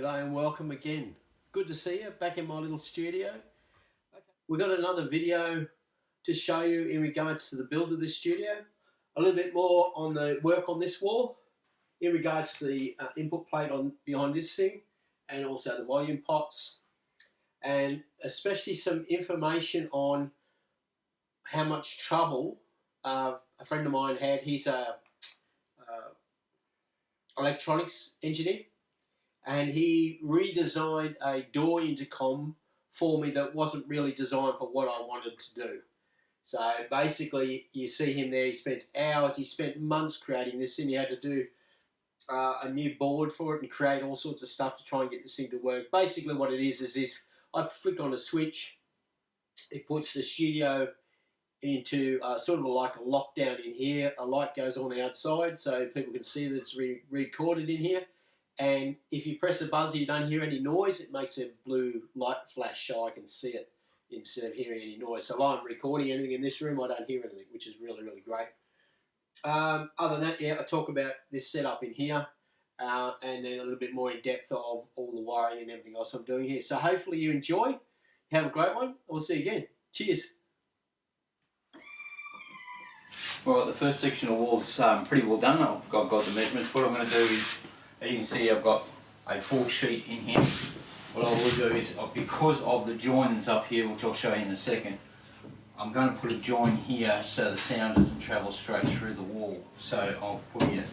G'day and welcome again. Good to see you back in my little studio. Okay. We've got another video to show you in regards to the build of this studio. A little bit more on the work on this wall in regards to the input plate on behind this thing, and also the volume pots, and especially some information on how much trouble a friend of mine had. He's a electronics engineer, and he redesigned a door intercom for me that wasn't really designed for what I wanted to do. So basically, you see him there, he spent hours, he spent months creating this, and he had to do a new board for it and create all sorts of stuff to try and get this thing to work. Basically what it is if I flick on a switch, it puts the studio into sort of like a lockdown in here. A light goes on outside so people can see that it's recorded in here. And if you press the buzzer, you don't hear any noise. It makes a blue light flash so I can see it instead of hearing any noise. So while I'm recording anything in this room, I don't hear anything, which is really, really great. Other than that, yeah, I talk about this setup in here, and then a little bit more in depth of all the wiring and everything else I'm doing here. So hopefully you enjoy. Have a great one. We'll see you again. Cheers. Well, the first section of wall is pretty well done. I've got the measurements. What I'm going to do is, as you can see, I've got a full sheet in here. What I will do is, because of the joins up here, which I'll show you in a second, I'm going to put a join here so the sound doesn't travel straight through the wall. So I'll put here,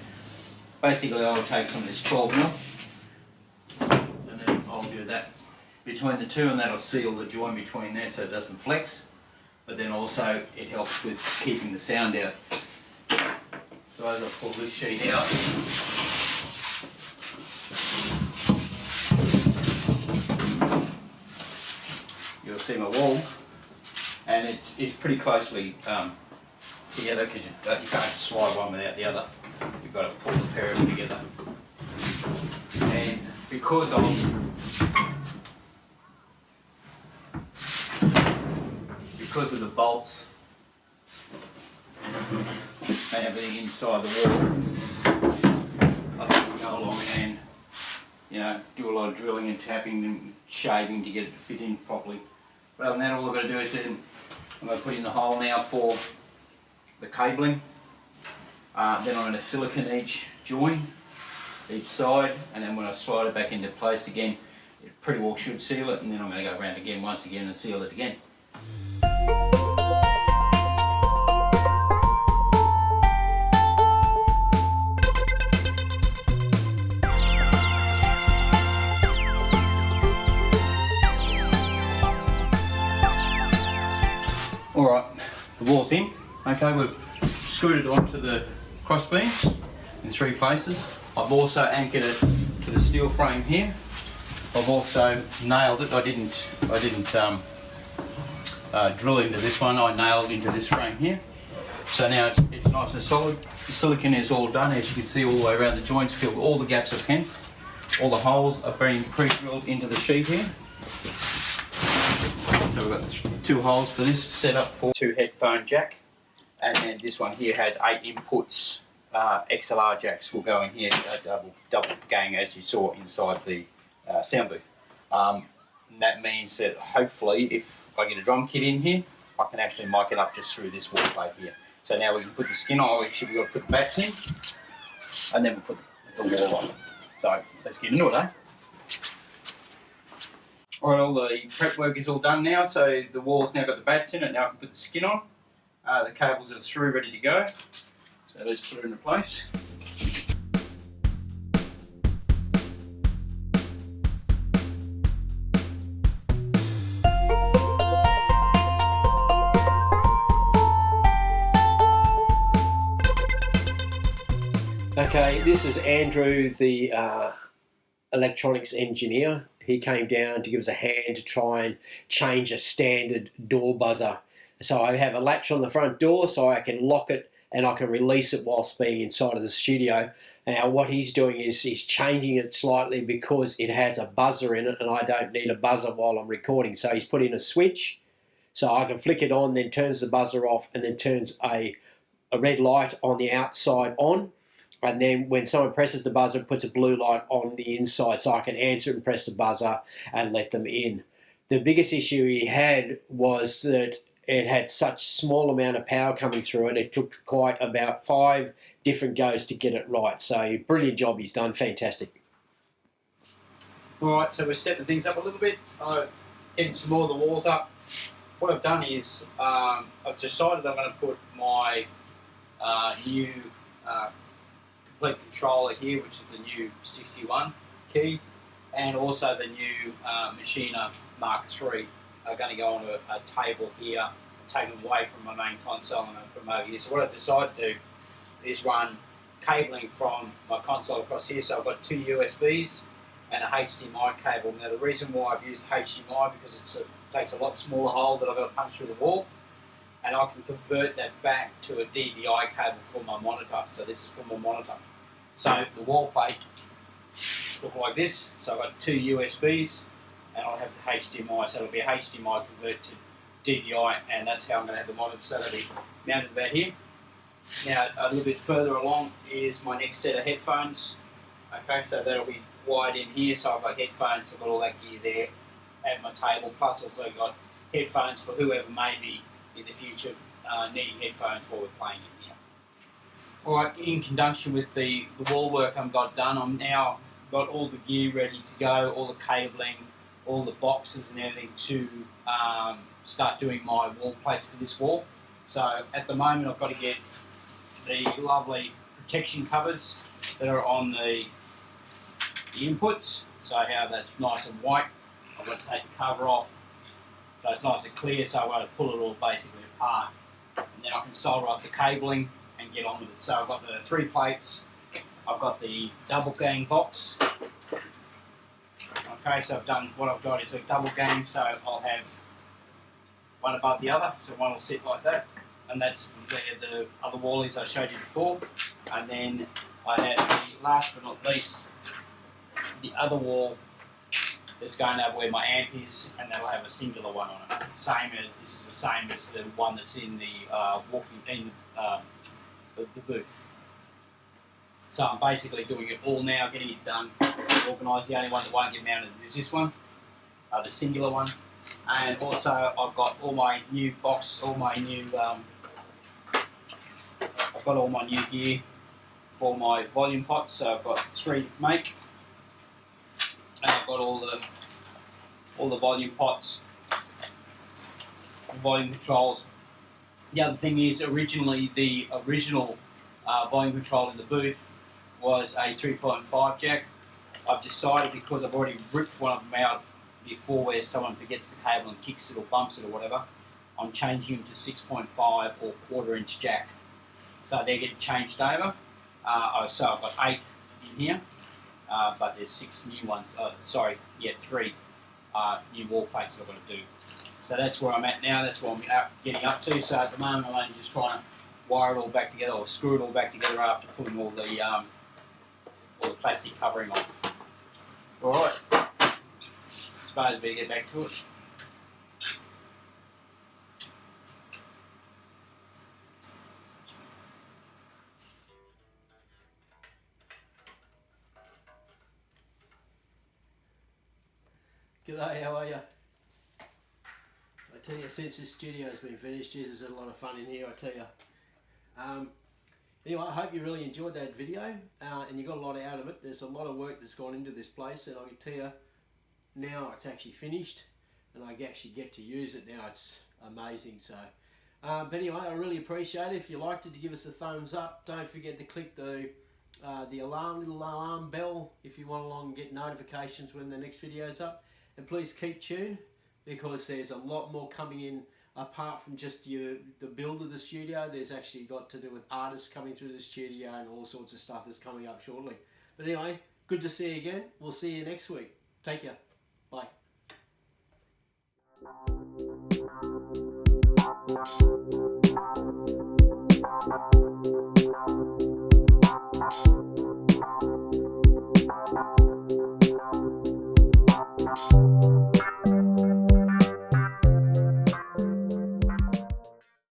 basically I'll take some of this 12mm, and then I'll do that between the two, and that'll seal the join between there so it doesn't flex. But then also it helps with keeping the sound out. So as I pull this sheet out, you'll see my wall, and it's pretty closely together, because you can't slide one without the other. You've got to pull the pair of them together. And because of the bolts and everything inside the wall, I think we'll go along and, do a lot of drilling and tapping and shaving to get it to fit in properly. But other than that, all I've got to do is then I'm going to put in the hole now for the cabling. Then I'm going to silicone each join, each side, and then when I slide it back into place again, it pretty well should seal it, and then I'm going to go around again once again and seal it again. Alright, the wall's in. Okay, we've screwed it onto the cross beams in 3 places. I've also anchored it to the steel frame here. I've also nailed it. I didn't drill into this one. I nailed into this frame here. So now it's nice and solid. The silicone is all done, as you can see, all the way around the joints, filled all the gaps I can. All the holes are being pre-drilled into the sheet here. So we've got 2 holes for this, set up for 2 headphone jack, and then this one here has 8 inputs. XLR jacks will go in here, double gang, as you saw inside the sound booth. And that means that hopefully, if I get a drum kit in here, I can actually mic it up just through this wall plate here. So now we can put the skin on. Actually, we've got to put the bats in, and then we'll put the wall on. So let's get into it, eh? Alright, all the prep work is all done now, so the wall's now got the bats in it. Now I can put the skin on. The cables are through, ready to go. So let's put it into place. Okay, this is Andrew, the electronics engineer. He came down to give us a hand to try and change a standard door buzzer. So I have a latch on the front door so I can lock it and I can release it whilst being inside of the studio. Now what he's doing is he's changing it slightly because it has a buzzer in it and I don't need a buzzer while I'm recording. So he's put in a switch so I can flick it on, then turns the buzzer off, and then turns a red light on the outside on. and then when someone presses the buzzer, it puts a blue light on the inside, so I can answer and press the buzzer and let them in. The biggest issue he had was that it had such small amount of power coming through it. It took quite about 5 different goes to get it right. So brilliant job he's done, fantastic. Alright, so we're setting things up a little bit. Getting some more of the walls up. What I've done is I've decided I'm going to put my new complete controller here, which is the new 61 key, and also the new Machina Mark III are going to go on a table here. I'm taking them away from my main console and I'm put them over here. So what I've decided to do is run cabling from my console across here. So I've got 2 USBs and a HDMI cable. Now the reason why I've used HDMI because it takes a lot smaller hole that I've got to punch through the wall, and I can convert that back to a DVI cable for my monitor. So this is for my monitor. So the wall plate look like this. So I've got 2 USBs and I'll have the HDMI. So it'll be a HDMI convert to DVI, and that's how I'm going to have the monitor. So that'll be mounted about here. Now a little bit further along is my next set of headphones. Okay, so that'll be wired in here. So I've got headphones, I've got all that gear there at my table. Plus also got headphones for whoever may be in the future needing headphones while we're playing in here. Alright, in conjunction with the wall work I've got done, I'm now got all the gear ready to go, all the cabling, all the boxes and everything to start doing my wall place for this wall. So at the moment I've got to get the lovely protection covers that are on the inputs, so how that's nice and white. I've got to take the cover off so it's nice and clear, so I've got to pull it all basically apart, and then I can solder up the cabling and get on with it. So I've got the 3 plates, I've got the double gang box. Okay, so what I've got is a double gang, so I'll have one above the other, so one will sit like that, and that's where the other wall is I showed you before. And then I have the last but not least, the other wall that's going over where my amp is, and that'll have a singular one on it. This is the same as the one that's in the the booth. So I'm basically doing it all now, getting it done, organised. The only one that won't get mounted is this one, the singular one. And also I've got all my new I've got all my new gear for my volume pots. So I've got 3 to make, and I've got all the volume pots, volume controls. The other thing is, originally the original volume control in the booth was a 3.5 jack. I've decided, because I've already ripped one of them out before where someone forgets the cable and kicks it or bumps it or whatever, I'm changing them to 6.5 or 1/4 inch jack. So they're getting changed over. So I've got 8 in here, but there's 6 new ones. 3 new wall plates that I've got to do. So that's where I'm at now. That's what I'm getting up to. So at the moment I'm only just trying to wire it all back together, or screw it all back together after putting all the plastic covering off. All right. Suppose we get back to it. G'day, how are you? I tell you, since this studio's been finished, there's a lot of fun in here, I tell you. Anyway, I hope you really enjoyed that video and you got a lot out of it. There's a lot of work that's gone into this place, and I can tell you now it's actually finished and I actually get to use it now. It's amazing. So, but anyway, I really appreciate it. If you liked it, to give us a thumbs up. Don't forget to click the little alarm bell if you want along and get notifications when the next video's up. And please keep tuned, because there's a lot more coming in apart from just the build of the studio. There's actually got to do with artists coming through the studio and all sorts of stuff that's coming up shortly. But anyway, good to see you again. We'll see you next week. Take care. Bye.